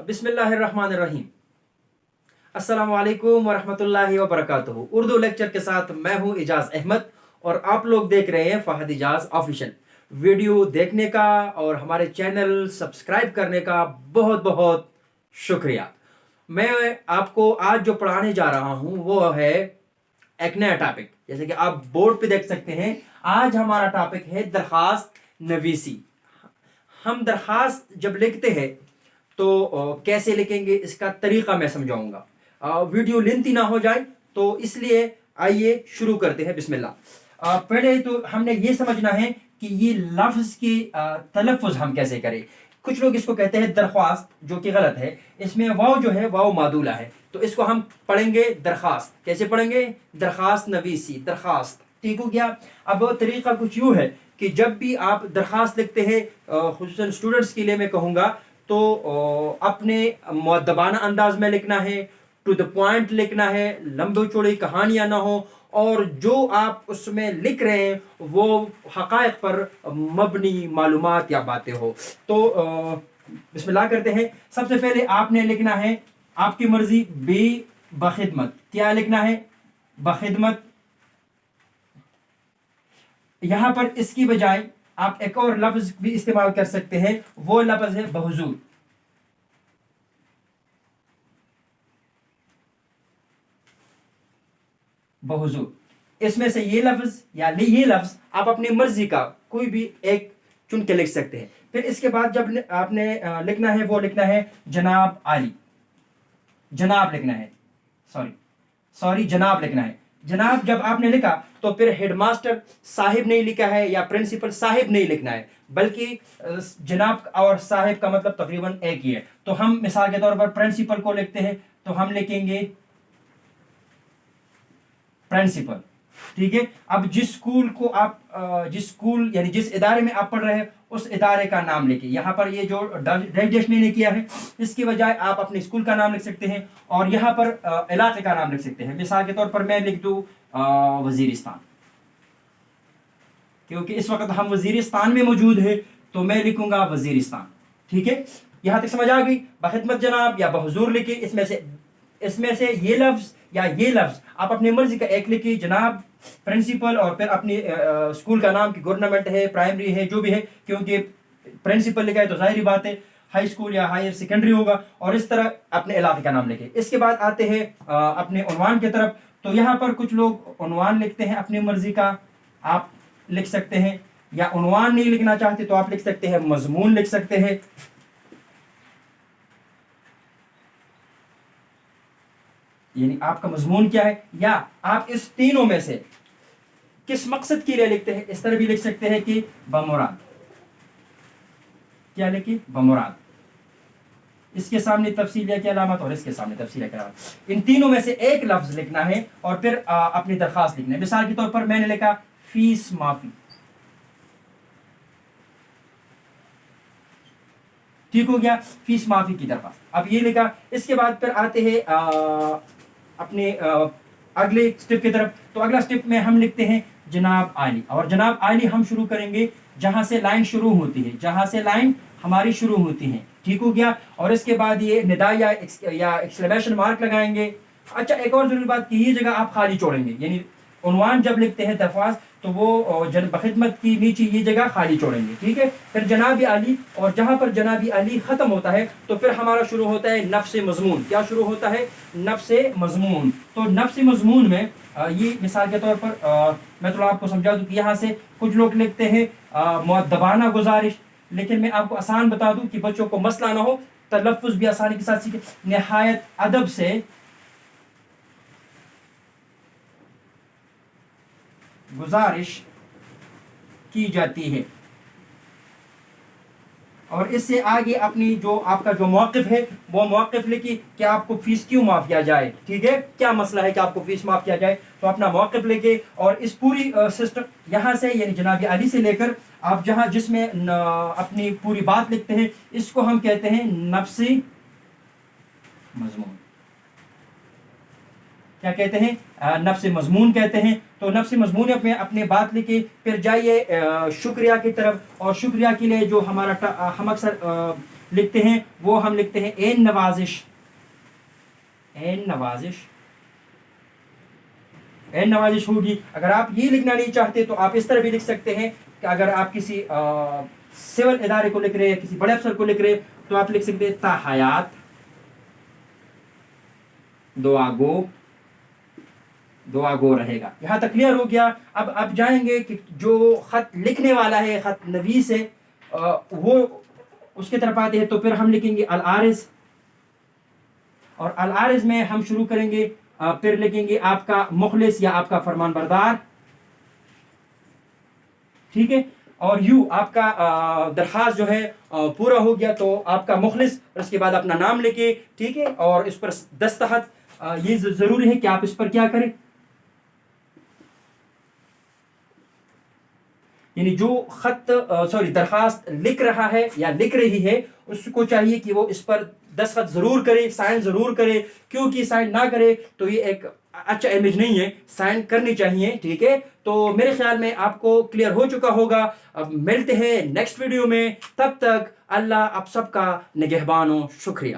बिस्मिल्लाहिर्रहमानिर्रहीम। अस्सलाम वालेकुम वरहमतुल्लाहि वबरकातुहू। उर्दू लेक्चर के साथ मैं हूं इजाज़ अहमद और आप लोग देख रहे हैं फ़हद इजाज़ ऑफिशियल। वीडियो देखने का और हमारे चैनल सब्सक्राइब करने का बहुत बहुत शुक्रिया। मैं आपको आज जो पढ़ाने जा रहा हूं वो है एक नया टॉपिक। जैसे कि आप बोर्ड पे देख सकते हैं, आज हमारा टॉपिक है दरखास्त नवीसी। हम दरखास्त जब लिखते हैं तो कैसे लिखेंगे इसका तरीका मैं समझाऊंगा। वीडियो लेंथी ना हो जाए तो इसलिए आइए शुरू करते हैं। बिस्मिल्लाह। पहले तो हमने ये समझना है कि ये लफ्ज़ की तलफ़्फ़ुज़ हम कैसे करें। कुछ लोग इसको कहते हैं दरख्वास्त, जो कि गलत है। इसमें वाव जो है वाव मादूला है, तो इसको हम पढ़ेंगे दरखास्त। कैसे पढ़ेंगे? दरखास्त नवीसी, दरखास्त। ठीक हो गया। अब तरीका कुछ यूँ है कि जब भी आप दरखास्त लिखते हैं, खुसूसन स्टूडेंट्स के लिए मैं कहूँगा, तो अपने मुअद्दबाना अंदाज में लिखना है, टू द पॉइंट लिखना है, लंबी चौड़ी कहानियाँ ना हो, और जो आप उसमें लिख रहे हैं वो हक़ाइक़ पर मबनी मालूमात या बातें हो। तो बिस्मिल्लाह करते हैं। सबसे पहले आपने लिखना है आपकी मर्जी बखिदमत। क्या लिखना है? बखिदमत। यहां पर इसकी बजाय आप एक और लफ्ज भी इस्तेमाल कर सकते हैं, वो लफ्ज है बहुजूर। बहुजूर। इसमें से ये लफ्ज या ये लफ्ज आप अपनी मर्जी का कोई भी एक चुन के लिख सकते हैं। फिर इसके बाद जब आपने लिखना है, वो लिखना है जनाब आली। जनाब लिखना है, सॉरी जनाब लिखना है। जनाब जब आपने लिखा तो फिर हेडमास्टर साहिब नहीं लिखा है या प्रिंसिपल साहिब नहीं लिखना है, बल्कि जनाब और साहिब का मतलब तकरीबन एक ही है। तो हम मिसाल के तौर पर प्रिंसिपल को लिखते हैं तो हम लिखेंगे प्रिंसिपल। ठीक है। अब जिस स्कूल को आप जिस स्कूल यानी जिस इदारे में आप पढ़ रहे हैं उस इदारे का नाम लिखिए। यहाँ पर ये जो डैश मैंने किया है, इसकी बजाय आप अपने स्कूल का नाम लिख सकते हैं और यहाँ पर इलाके का नाम लिख सकते हैं। मिसाल के तौर पर मैं लिख दूँ वजीरिस्तान, क्योंकि इस वक्त हम वजीरिस्तान में मौजूद है, तो मैं लिखूंगा वजीरिस्तान। ठीक है। यहाँ तक समझ आ गई? बखिदमत जनाब या बहुजूर लिखिए। इसमें से ये लफ्ज या ये लफ्ज आप अपनी मर्जी का एक लिखिए, जनाब, प्रिंसिपल, और फिर अपनी स्कूल का नाम की गवर्नमेंट है, प्राइमरी है, जो भी है, क्योंकि प्रिंसिपल लिखा है तो जाहिर बात है हाई स्कूल या हायर सेकेंडरी होगा। और इस तरह अपने इलाके का नाम लिखे। इसके बाद आते हैं अपने उन्वान की तरफ। तो यहाँ पर कुछ लोग उन्वान लिखते हैं अपनी मर्जी का, आप लिख सकते हैं, या उन्वान नहीं लिखना चाहते तो आप लिख सकते हैं मजमून लिख सकते हैं। यानी आपका मजमून क्या है, या आप इस तीनों में से किस मकसद के लिए लिखते हैं, इस तरह भी लिख सकते हैं कि बमुराद। क्या लिखिए? बमुराद। इसके सामने तफसीलिया की अलामत और इसके सामने तफसीलिया की अलामत। इन तीनों में से एक लफ्ज लिखना है और फिर अपनी दरखास्त लिखना है। मिसाल के तौर पर मैंने लिखा फीस माफी। ठीक हो गया, फीस माफी की दरखास्त। अब ये लिखा। इसके बाद फिर आते हैं अपने अगले स्टेप की तरफ। तो अगला स्टेप में हम लिखते हैं जनाब आली, और जनाब आली हम शुरू करेंगे जहां से लाइन शुरू होती है, जहां से लाइन हमारी शुरू होती है। ठीक हो गया। और इसके बाद ये निदा या एक्सक्लेमेशन मार्क लगाएंगे। अच्छा, एक और जरूरी बात कि ये जगह आप खाली छोड़ेंगे, यानी उन्वान जब लिखते हैं दरख्वास्त तो वो बखिदमत की नीचे ये जगह खाली छोड़ेंगे। ठीक है। फिर जनाब अली, और जहां पर जनाब अली खत्म होता है तो फिर हमारा शुरू होता है नफ्स मजमून। क्या शुरू होता है? नफ्स मजमून। तो नफ्स मजमून में ये मिसाल के तौर पर मैं थोड़ा आपको समझा दूं कि यहाँ से कुछ लोग लिखते हैं मुअद्दबाना गुजारिश, लेकिन मैं आपको आसान बता दूं कि बच्चों को मसला ना हो, तलफ़्फ़ुज़ भी आसानी के साथ सीखे। निहायत अदब से गुजारिश की जाती है। और इससे आगे अपनी जो आपका जो मौक़िफ़ है वो मौक़िफ़ लिखिए कि आपको फीस क्यों माफ़ किया जाए। ठीक है। क्या मसला है कि आपको फीस माफ़ किया जाए, तो अपना मौक़िफ़ लिखिए। और इस पूरी सिस्टम यहाँ से यानी जनाब अली से लेकर आप जहाँ जिसमें अपनी पूरी बात लिखते हैं, इसको हम कहते हैं नफ्सी मजमून। क्या कहते हैं? नफ्स मजमून कहते हैं। तो नफ्स मजमून में अपने बात लिखे, फिर जाइए शुक्रिया की तरफ। और शुक्रिया के लिए जो हमारा हम अक्सर لکھتے ہیں وہ ہم لکھتے ہیں این نوازش. این نوازش، این نوازش ہوگی. اگر آپ یہ لکھنا نہیں چاہتے تو آپ اس طرح بھی لکھ سکتے ہیں کہ اگر آپ کسی سول ادارے کو لکھ رہے ہیں، کسی بڑے افسر کو لکھ رہے ہیں، تو آپ لکھ سکتے ہیں تا حیات دعا گو. دعا گو رہے گا. یہاں تک کلیئر ہو گیا. اب جائیں گے کہ جو خط لکھنے والا ہے، خط نویس ہے، وہ اس کی طرف آتے ہیں تو پھر ہم لکھیں گے العارض. اور العارض میں ہم شروع کریں گے، پھر لکھیں گے آپ کا مخلص یا آپ کا فرمان بردار. ٹھیک ہے. اور یوں آپ کا درخواست جو ہے پورا ہو گیا تو آپ کا مخلص، اور اس کے بعد اپنا نام لکھے. ٹھیک ہے. اور اس پر دستخط یہ ضروری ہے کہ آپ اس پر کیا کریں، یعنی جو خط درخواست لکھ رہا ہے یا لکھ رہی ہے اس کو چاہیے کہ وہ اس پر دستخط ضرور کرے، سائن ضرور کرے. کیونکہ سائن نہ کرے تو یہ ایک اچھا امیج نہیں ہے. سائن کرنی چاہیے. ٹھیک ہے. تو میرے خیال میں آپ کو کلیئر ہو چکا ہوگا. اب ملتے ہیں نیکسٹ ویڈیو میں. تب تک اللہ آپ سب کا نگہبان ہو. شکریہ.